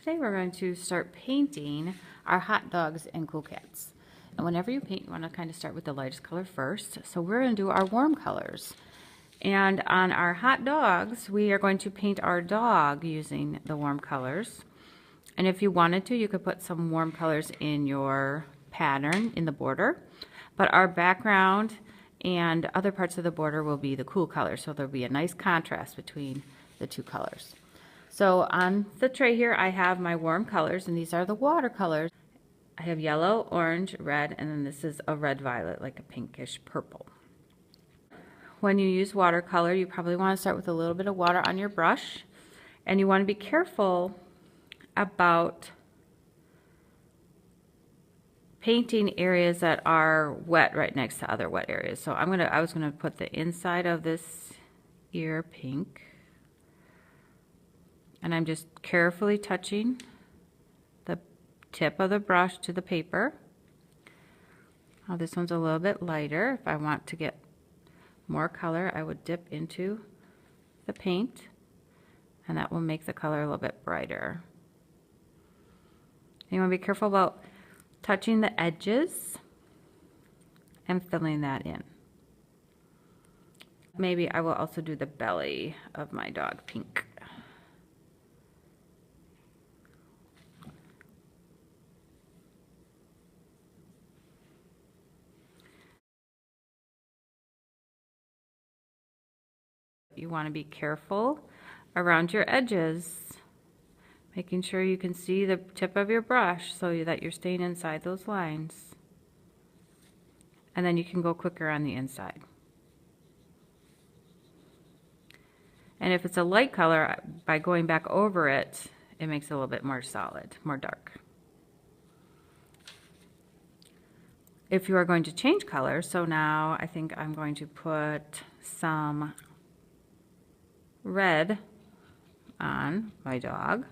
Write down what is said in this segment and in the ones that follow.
Today we're going to start painting our hot dogs and cool cats. And whenever you paint, you want to kind of start with the lightest color first. So we're going to do our warm colors. And on our hot dogs, we are going to paint our dog using the warm colors. And if you wanted to, you could put some warm colors in your pattern in the border. But our background and other parts of the border will be the cool colors. So there'll be a nice contrast between the two colors. So on the tray here, I have my warm colors, and these are the watercolors. I have yellow, orange, red, and then this is a red violet, like a pinkish purple. When you use watercolor, you probably want to start with a little bit of water on your brush, and you want to be careful about painting areas that are wet right next to other wet areas. So I was gonna put the inside of this ear pink. And I'm just carefully touching the tip of the brush to the paper. Now this one's a little bit lighter. If I want to get more color, I would dip into the paint, and that will make the color a little bit brighter. And you want to be careful about touching the edges and filling that in. Maybe I will also do the belly of my dog pink. You want to be careful around your edges, making sure you can see the tip of your brush so that you're staying inside those lines. And then you can go quicker on the inside. And if it's a light color, by going back over it, it makes it a little bit more solid, more dark. If you are going to change color, so now I think I'm going to put some red on my dog.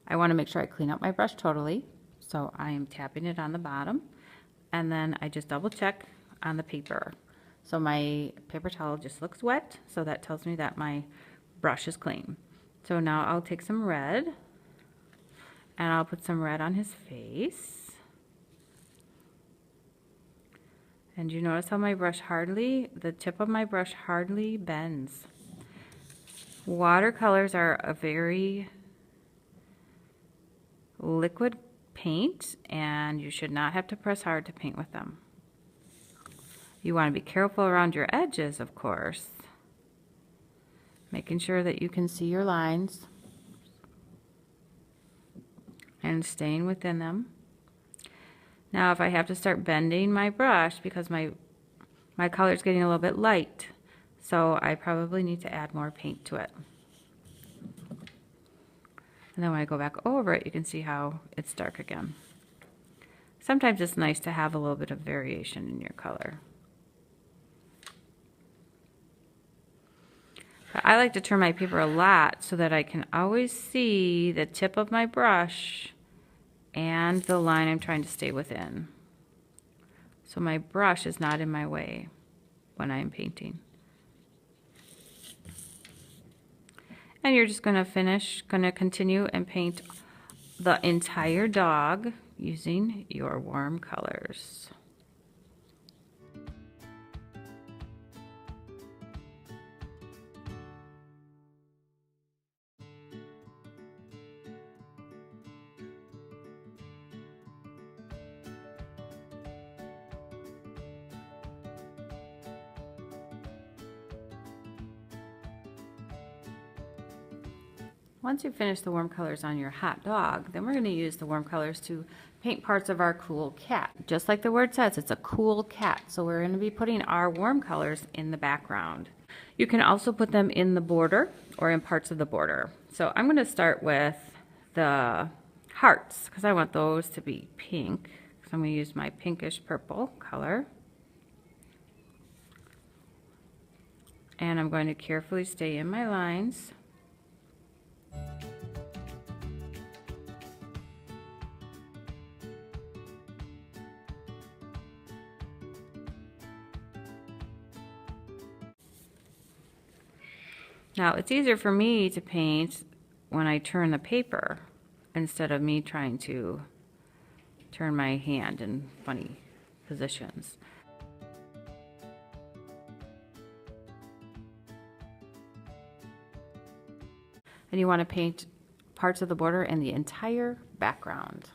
I want to make sure I clean up my brush totally, so I am tapping it on the bottom, and then I just double check on the paper. So my paper towel just looks wet, so that tells me that my brush is clean. So now I'll take some red, and I'll put some red on his face. And you notice how my brush the tip of my brush hardly bends. Watercolors are a very liquid paint, and you should not have to press hard to paint with them. You want to be careful around your edges, of course, making sure that you can see your lines and staying within them. Now if I have to start bending my brush because my color is getting a little bit light, so I probably need to add more paint to it. And then when I go back over it, you can see how it's dark again. Sometimes it's nice to have a little bit of variation in your color. But I like to turn my paper a lot so that I can always see the tip of my brush and the line I'm trying to stay within. So my brush is not in my way when I'm painting. And you're just going to continue and paint the entire dog using your warm colors. Once you finish the warm colors on your hot dog, then we're going to use the warm colors to paint parts of our cool cat. Just like the word says, it's a cool cat. So we're going to be putting our warm colors in the background. You can also put them in the border or in parts of the border. So I'm going to start with the hearts because I want those to be pink. So I'm going to use my pinkish purple color. And I'm going to carefully stay in my lines. Now it's easier for me to paint when I turn the paper instead of me trying to turn my hand in funny positions. And you want to paint parts of the border and the entire background.